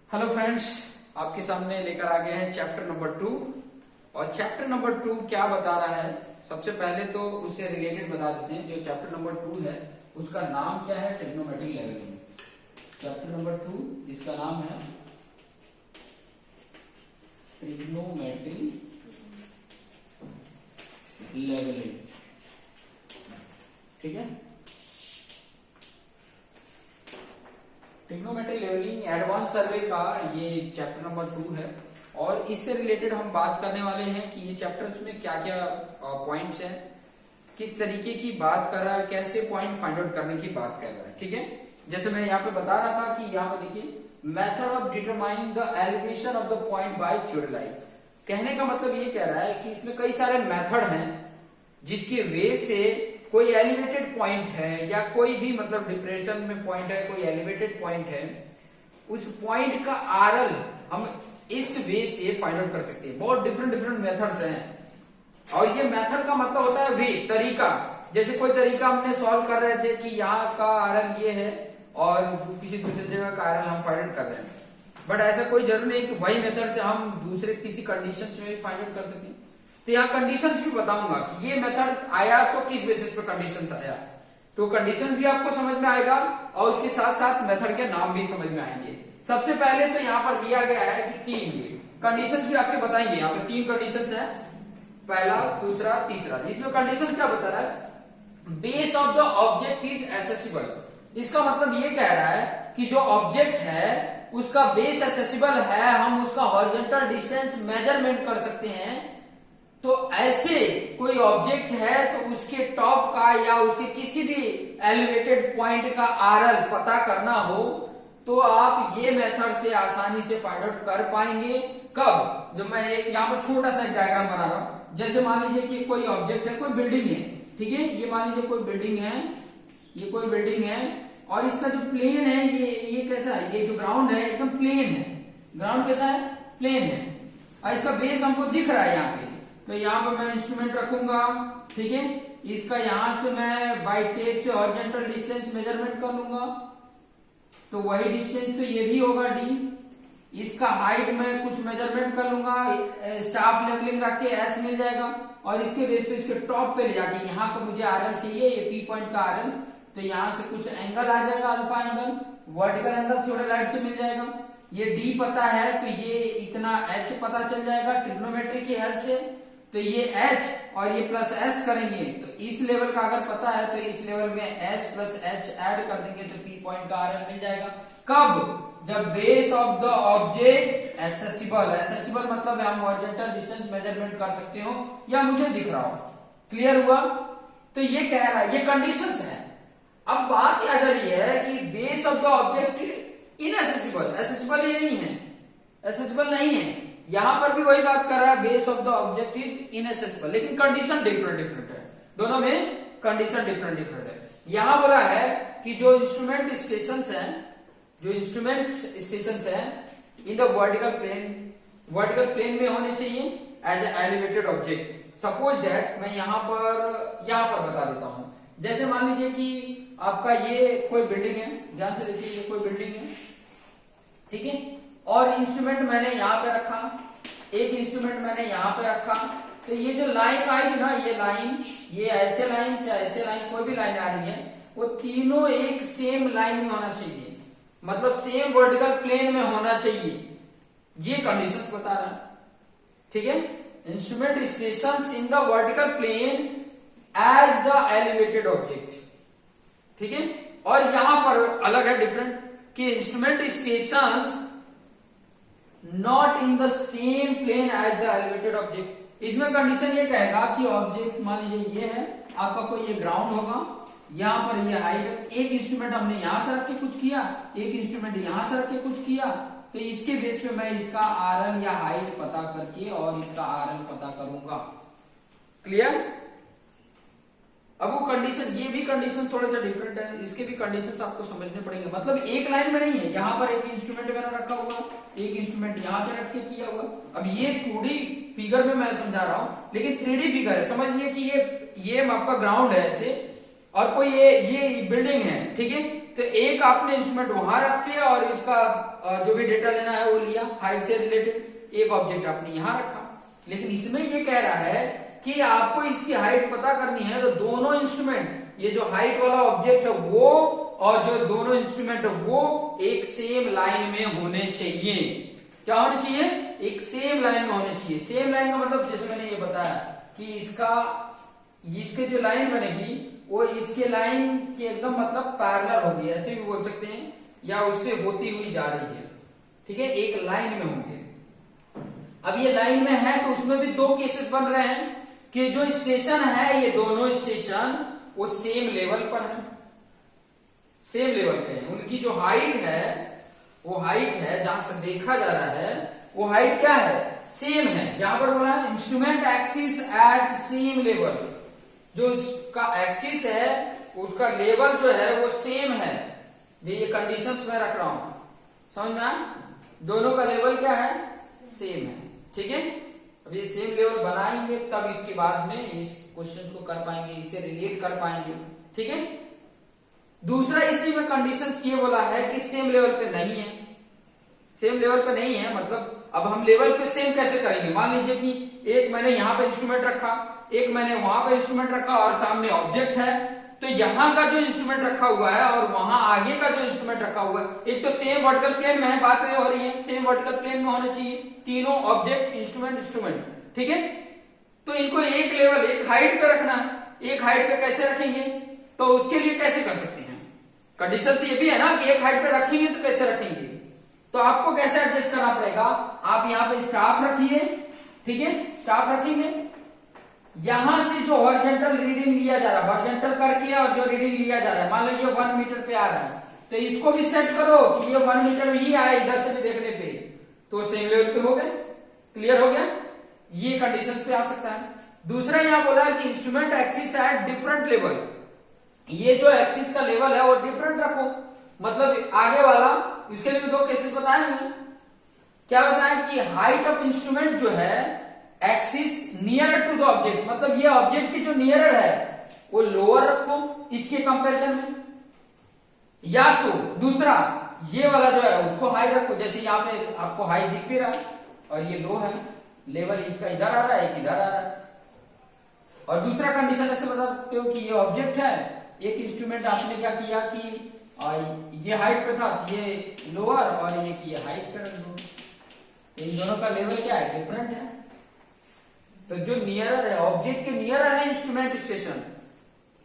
Hello friends, आपके सामने लेकर आ गए हैं चैप्टर नंबर 2। और चैप्टर नंबर 2 क्या बता रहा है, सबसे पहले तो उससे रिलेटेड बता देते हैं। जो चैप्टर नंबर 2 है उसका नाम क्या है? Trigonometric levelling. चैप्टर नंबर 2 जिसका नाम है ट्रिग्नोमेट्रिक लेवलिंग, ठीक है। ट्रिग्नोमेट्रिक लेवलिंग एडवांस सर्वे का ये चैप्टर नंबर 2 है। और इससे रिलेटेड हम बात करने वाले हैं कि ये चैप्टर में क्या क्या पॉइंट्स हैं, किस तरीके की बात कर रहा है, कैसे पॉइंट फाइंड आउट करने की बात कर रहा है, ठीक है। जैसे मैं यहाँ पे बता रहा था कि यहाँ पे देखिए, method of determining the elevation of the point by theorize. कहने का मतलब ये कह रहा है कि इसमें कई सारे मेथड हैं जिसके वे से कोई एलिवेटेड पॉइंट है या कोई भी मतलब डिप्रेशन में पॉइंट है, कोई एलिवेटेड पॉइंट है, उस पॉइंट का आरएल हम इस वे से फाइंड आउट कर सकते हैं। बहुत डिफरेंट मेथड्स हैं। और ये मेथड का मतलब होता है वे, तरीका। जैसे कोई तरीका हमने सॉल्व कर रहे थे कि यहाँ का आरएल ये है और किसी दूसरी जगह का आरएल हम फाइंड आउट कर रहे हैं, बट ऐसा कोई जरूरी नहीं कि वही मेथड से हम दूसरे किसी कंडीशन में भी फाइंड आउट कर सकें। तो यहाँ कंडीशंस भी बताऊंगा कि ये मेथड आया तो किस बेसिस पे कंडीशंस आया, तो कंडीशन भी आपको समझ में आएगा और उसके साथ साथ मेथड के नाम भी समझ में आएंगे। सबसे पहले तो यहाँ पर दिया गया है कि 3 ये कंडीशंस भी आपके बताएंगे। यहाँ पे 3 कंडीशंस है, पहला, दूसरा, तीसरा। इसमें कंडीशन क्या बता रहा है? Base of the object is accessible. इसका मतलब ये कह रहा है कि जो ऑब्जेक्ट है उसका बेस एसेसिबल है, हम उसका हॉरिजॉन्टल डिस्टेंस मेजरमेंट कर सकते हैं। तो ऐसे कोई ऑब्जेक्ट है तो उसके टॉप का या उसके किसी भी एलिवेटेड पॉइंट का आरएल पता करना हो तो आप ये मेथड से आसानी से फाइंड आउट कर पाएंगे। कब? जब मैं यहाँ पर छोटा सा एक डायग्राम बना रहा हूं। जैसे मान लीजिए कि कोई ऑब्जेक्ट है, कोई बिल्डिंग है, ठीक है। ये मान लीजिए कोई बिल्डिंग है, ये कोई बिल्डिंग है और इसका जो प्लेन है ये कैसा है? ये जो ग्राउंड है एकदम प्लेन है। ग्राउंड कैसा है? प्लेन है। और इसका बेस हमको दिख रहा है यहाँ पे। तो यहाँ पर मैं इंस्ट्रूमेंट रखूंगा, ठीक है। इसका यहां से मैं बाई टेप से हॉरिजॉन्टल डिस्टेंस मेजरमेंट कर लूंगा, तो वही डिस्टेंस तो ये भी होगा डी। इसका हाइट में कुछ मेजरमेंट कर लूंगा, स्टाफ लेवलिंग रख के एस मिल जाएगा। और इसके बेस पे इसके टॉप पे ले जाके यहाँ पर मुझे आरएल चाहिए, ये पी पॉइंट का आरएल, तो यहाँ से कुछ एंगल आ जाएगा, अल्फा एंगल, वर्टिकल एंगल थियोरेटाइड से मिल जाएगा। ये डी पता है तो ये इतना एच पता चल जाएगा ट्रिग्नोमेट्री की हेल्प से। तो ये h और ये प्लस s करेंगे तो इस लेवल का अगर पता है तो इस लेवल में s प्लस h ऐड कर देंगे तो p पॉइंट का आरएल मिल जाएगा। कब? जब base of the object accessible मतलब हम हॉरिजॉन्टल डिस्टेंस मेजरमेंट कर सकते हो या मुझे दिख रहा हो। क्लियर हुआ? तो ये कह रहा है, ये कंडीशंस है। अब बात आ जा रही है कि base of the object इनएसेसिबल, accessible ये नहीं है, एसेसिबल नहीं है। यहां पर भी वही बात कर रहा है, base of the object is इनएसेसिबल, लेकिन कंडीशन डिफरेंट है। दोनों में कंडीशन डिफरेंट है। यहां बोला है कि जो इंस्ट्रूमेंट स्टेशंस हैं, इन द वर्टिकल प्लेन में होने चाहिए as a elevated object. Suppose that मैं यहां पर बता देता हूं। जैसे मान लीजिए कि आपका ये कोई बिल्डिंग है, ध्यान से देखिए, ये कोई बिल्डिंग है, ठीक है। और इंस्ट्रूमेंट मैंने यहाँ पे रखा, एक इंस्ट्रूमेंट मैंने यहाँ पे रखा, तो ये जो लाइन आएगी ना, ये लाइन, ये ऐसे लाइन चाहे ऐसे लाइन, कोई भी लाइन आ रही है, वो तीनों एक सेम लाइन में होना चाहिए, मतलब सेम वर्टिकल प्लेन में होना चाहिए। ये कंडीशंस बता रहा है, ठीक है। Instrument stations in the vertical plane as the elevated object, ठीक है। और यहां पर अलग है, डिफरेंट, कि instrument stations not in the same plane as the elevated object. इसमें कंडीशन ये कहेगा कि ऑब्जेक्ट मान लीजिए ये है आपका, कोई ये ग्राउंड होगा, यहां पर ये हाइट, एक इंस्ट्रूमेंट हमने यहां से रख के कुछ किया, एक इंस्ट्रूमेंट यहां से रख के कुछ किया, तो इसके बेस पे मैं इसका आरएल या हाइट पता करके और इसका आरएल पता करूंगा। क्लियर? अब वो कंडीशन, ये भी कंडीशन थोड़ा सा डिफरेंट है, इसके भी कंडीशंस आपको समझने पड़ेंगे। मतलब एक लाइन में नहीं है, यहाँ पर एक इंस्ट्रूमेंट मेरा रखा हुआ, एक इंस्ट्रूमेंट यहाँ पे रख के किया हुआ। अब ये 2D फिगर में मैं समझा रहा हूं, लेकिन 3D फिगर है। समझिए कि ये आपका ग्राउंड है ऐसे, और कोई ये बिल्डिंग है, ठीक है। तो एक आपने इंस्ट्रूमेंट वहां रख के और इसका जो भी डेटा लेना है वो लिया, हाइट से रिलेटेड एक ऑब्जेक्ट आपने यहां रखा। लेकिन इसमें ये कह रहा है कि आपको इसकी हाइट पता करनी है, तो दोनों इंस्ट्रूमेंट, ये जो हाइट वाला ऑब्जेक्ट है वो और जो दोनों इंस्ट्रूमेंट है वो एक सेम लाइन में होने चाहिए। क्या होने चाहिए? एक सेम लाइन में होने चाहिए। सेम लाइन का मतलब जैसे मैंने ये बताया कि इसके जो लाइन बनेगी वो इसके लाइन के एकदम मतलब पैरेलल होगी, ऐसे भी बोल सकते हैं, या उससे होती हुई जा रही है। ठीक है, एक लाइन में होंगे। अब ये लाइन में है तो उसमें भी दो केसेस बन रहे हैं कि जो स्टेशन है, ये दोनों स्टेशन वो सेम लेवल पर है, सेम लेवल पे है। उनकी जो हाइट है वो हाइट है, जहां से देखा जा रहा है वो हाइट क्या है? सेम है। यहां पर बोला है instrument axis at same level, जो उसका एक्सिस है उसका लेवल जो है वो सेम है। ये कंडीशंस में रख रहा हूं, समझ में आया? दोनों का लेवल क्या है? सेम है। ठीक है, अब ये सेम लेवल बनाएंगे तब इसके बाद में इस क्वेश्चन को कर पाएंगे, इससे रिलेट कर पाएंगे। ठीक है, दूसरा इसी में कंडीशंस ये बोला है कि सेम लेवल पे नहीं है। सेम लेवल पे नहीं है मतलब अब हम लेवल पे सेम कैसे करेंगे? मान लीजिए कि एक मैंने यहां पे इंस्ट्रूमेंट रखा, एक मैंने वहां पे इंस्ट्रूमेंट रखा और सामने ऑब्जेक्ट है, तो यहां का जो इंस्ट्रूमेंट रखा हुआ है और वहां आगे का जो इंस्ट्रूमेंट रखा हुआ है, एक तो सेम वर्टिकल प्लेन में है, बात ये हो रही है सेम वर्टिकल प्लेन में होने चाहिए तीनों ऑब्जेक्ट, इंस्ट्रूमेंट। ठीक है, तो इनको एक लेवल, एक हाइट पे रखना है। एक हाइट पे कैसे रखेंगे? तो उसके लिए कैसे कर सकते हैं? कंडीशन तो ये भी है ना कि एक हाइट पे रखेंगे तो कैसे रखेंगे? तो आपको कैसे एडजस्ट करना पड़ेगा? आप यहाँ पे स्टाफ रखिए, ठीक है, स्टाफ रखेंगे। यहां से जो हॉरिजॉन्टल रीडिंग लिया जा रहा है, हॉरिजॉन्टल करके और जो रीडिंग लिया जा रहा है, मान लो ये 1 मीटर पे आ रहा है, तो इसको भी सेट करो कि ये 1 मीटर ही आए इधर से भी देखने पे, तो सेम लेवल पे हो गए। क्लियर हो गया? ये कंडीशंस पे आ सकता है। दूसरा यहां बोला कि instrument axis at different level, ये जो एक्सिस का लेवल है वो डिफरेंट रखो, मतलब आगे वाला। इसके लिए 2 केसेस बताए हमने। क्या बताया कि हाइट ऑफ इंस्ट्रूमेंट जो है axis near to the object, मतलब ये ऑब्जेक्ट की जो नियरर है वो लोअर रखो इसके कंपैरिजन में, या तो दूसरा ये वाला जो है उसको हाई रखो। जैसे यहाँ पे आपको हाई दिख भी रहा है और ये लो है, लेवल इसका इधर आ रहा है, एक इधर आ रहा है। और दूसरा कंडीशन ऐसे बता सकते हो कि ये ऑब्जेक्ट है, एक इंस्ट्रूमेंट आपने क्या किया कि ये हाइट पे था, ये लोअर, और ये हाइट पे रख दो, इन दोनों का लेवल क्या है? डिफरेंट है। तो जो नियरर है, ऑब्जेक्ट के नियरर है इंस्ट्रूमेंट स्टेशन,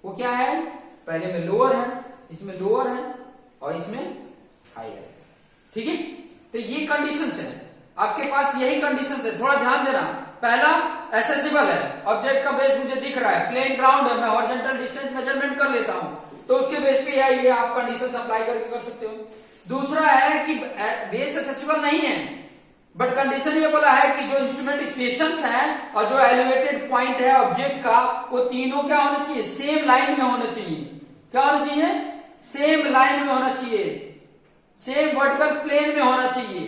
वो क्या है? पहले में लोअर है, इसमें लोअर है और इसमें हाई है। ठीक है, तो ये कंडीशंस है, आपके पास यही कंडीशंस है। थोड़ा ध्यान देना। पहला एसेसिबल है, ऑब्जेक्ट का बेस मुझे दिख रहा है, प्लेन ग्राउंड है, मैं हॉरिजॉन्टल डिस्टेंस मेजरमेंट कर लेता हूं, तो उसके बेस पे ये आप कंडीशंस अप्लाई करके कर सकते हो। दूसरा है कि बेस एसेसिबल नहीं है, बट कंडीशन ये बोला है कि जो इंस्ट्रूमेंट स्टेशंस है और जो एलिवेटेड पॉइंट है ऑब्जेक्ट का, वो तीनों क्या होना चाहिए? सेम लाइन में होना चाहिए। क्या होना चाहिए? सेम लाइन में होना चाहिए, सेम वर्टिकल प्लेन में होना चाहिए।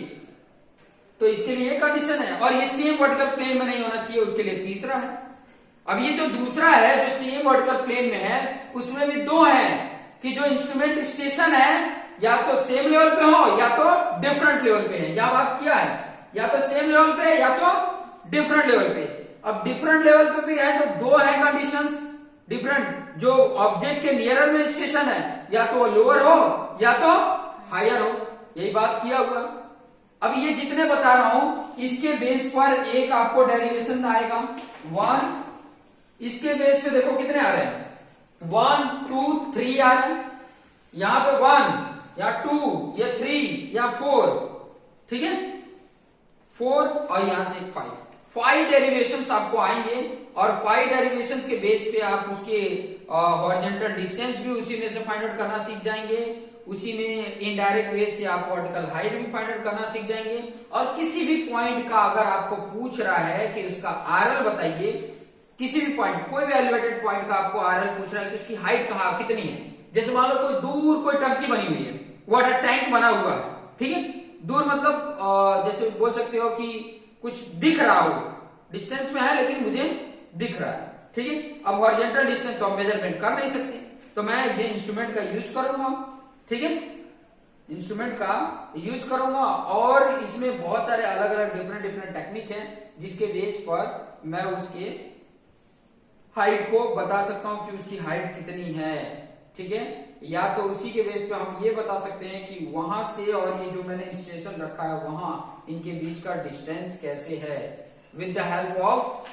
तो इसके लिए कंडीशन है, और ये सेम वर्टिकल प्लेन में नहीं होना चाहिए, उसके लिए तीसरा है। अब ये जो दूसरा है जो सेम वर्टिकल प्लेन में है, उसमें भी 2 है कि जो इंस्ट्रूमेंट स्टेशन है या तो सेम लेवल पे हो या तो डिफरेंट लेवल पे है। यह बात किया है, या तो सेम लेवल पे या तो डिफरेंट लेवल पे। अब डिफरेंट लेवल पे भी है तो 2 है कंडीशंस डिफरेंट। जो ऑब्जेक्ट के नियरर में स्टेशन है, या तो वो लोअर हो या तो हायर हो, यही बात किया हुआ। अब ये जितने बता रहा हूं इसके बेस पर एक आपको डेरिवेशन आएगा 1, इसके बेस पे देखो कितने आ रहे हैं, 1 2 3 आ रहे हैं। यहां पे 1 या 2 या 3 या 4, ठीक है, 4 और यहां से 5 डेरिवेशंस आपको आएंगे, और 5 डेरिवेशंस के बेस पे आप उसके हॉरिजॉन्टल डिस्टेंस भी उसी में से फाइंड आउट करना सीख जाएंगे। उसी में इनडायरेक्ट वे से आप वर्टिकल हाइट भी फाइंड आउट करना सीख जाएंगे। और किसी भी पॉइंट का अगर आपको पूछ रहा है कि उसका आरएल बताइए, किसी भी पॉइंट, कोई भी एलिवेटेड पॉइंट का आपको आरएल पूछ रहा है कि उसकी हाइट कहाँ कितनी है, जैसे मान लो कोई दूर कोई टंकी बनी हुई है, वाटर टैंक बना हुआ है, ठीक है, दूर मतलब जैसे बोल सकते हो कि कुछ दिख रहा हो, डिस्टेंस में है लेकिन मुझे दिख रहा है, ठीक है। अब हॉरिजॉन्टल डिस्टेंस तो हम मेजरमेंट कर नहीं सकते, तो मैं ये इंस्ट्रूमेंट का यूज करूंगा, ठीक है, इंस्ट्रूमेंट का यूज करूंगा और इसमें बहुत सारे अलग अलग डिफरेंट टेक्निक हैं जिसके बेस पर मैं उसके हाइट को बता सकता हूं कि उसकी हाइट कितनी है। ठीक है, या तो उसी के बेस पे हम ये बता सकते हैं कि वहां से और ये जो मैंने स्टेशन रखा है वहां इनके बीच का डिस्टेंस कैसे है, with the help of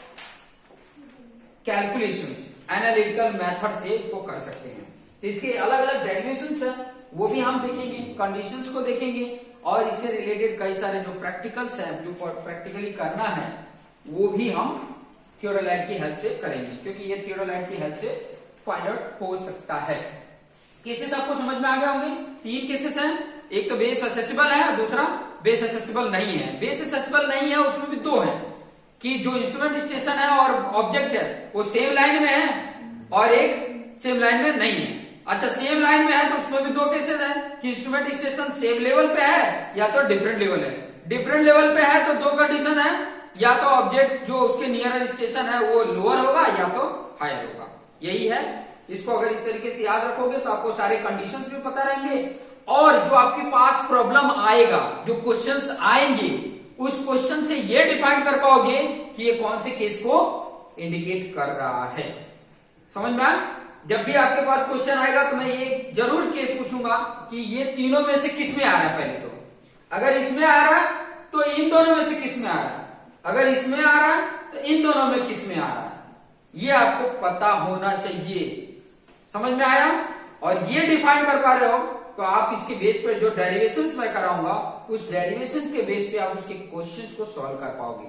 calculations, analytical method से इसको कर सकते हैं। तो इसके अलग अलग डेरिवेशंस है वो भी हम देखेंगे, कंडीशंस को देखेंगे और इससे रिलेटेड कई सारे जो प्रैक्टिकल्स हैं जो प्रैक्टिकली करना है वो भी हम थियोडोलाइट की हेल्प से करेंगे, क्योंकि ये थियोडोलाइट की हेल्प से फाइंड आउट हो सकता है। केसेस आपको समझ में आ गए होंगे, 3 केसेस हैं, एक तो बेस असेसिबल है, दूसरा बेस असेसिबल नहीं है। बेस असेसिबल नहीं है उसमें भी 2 है कि जो इंस्ट्रूमेंट स्टेशन है और ऑब्जेक्ट है वो सेम लाइन में है और एक सेम लाइन में नहीं है। अच्छा, सेम लाइन में है तो उसमें भी 2 केसेस है कि इंस्ट्रूमेंट स्टेशन सेम लेवल पे है या तो डिफरेंट लेवल है। डिफरेंट लेवल पे है तो 2 कंडीशन है, या तो ऑब्जेक्ट जो उसके नियर स्टेशन है वो लोअर होगा या तो हायर होगा, यही है। इसको अगर इस तरीके से याद रखोगे तो आपको सारे कंडीशंस भी पता रहेंगे और जो आपके पास प्रॉब्लम आएगा, जो क्वेश्चंस आएंगे उस क्वेश्चन से ये डिफाइन कर पाओगे कि ये कौन से केस को इंडिकेट कर रहा है। समझ में आया? जब भी आपके पास क्वेश्चन आएगा तो मैं ये जरूर केस पूछूंगा कि ये तीनों में से किस में आ रहा है। पहले तो अगर इसमें आ रहा है तो इन दोनों में से किस में आ रहा है, अगर इसमें आ रहा है तो इन दोनों में किस में आ रहा है, ये आपको पता होना चाहिए। समझ में आया? और ये डिफाइन कर पा रहे हो तो आप इसके बेस पर जो डेरिवेशंस मैं कराऊंगा उस डेरिवेशन के बेस पे आप उसके क्वेश्चंस को सॉल्व कर पाओगे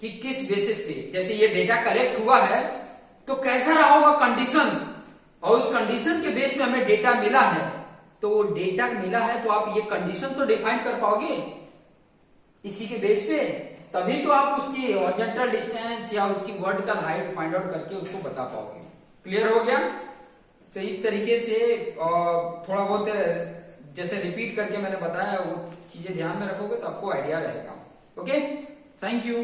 कि किस बेसिस पे, जैसे ये डेटा कलेक्ट हुआ है तो कैसा रहा होगा कंडीशंस, और उस कंडीशन के बेस पे हमें डेटा मिला है तो वो डेटा मिला है तो आप ये कंडीशन तो डिफाइन कर पाओगे इसी के बेस पे, तभी तो आप उसकी हॉरिजॉन्टल डिस्टेंस या उसकी वर्टिकल हाइट फाइंड आउट करके उसको बता पाओगे। क्लियर हो गया? तो इस तरीके से थोड़ा बहुत जैसे रिपीट करके मैंने बताया वो चीजें ध्यान में रखोगे तो आपको आइडिया रहेगा। Okay, thank you.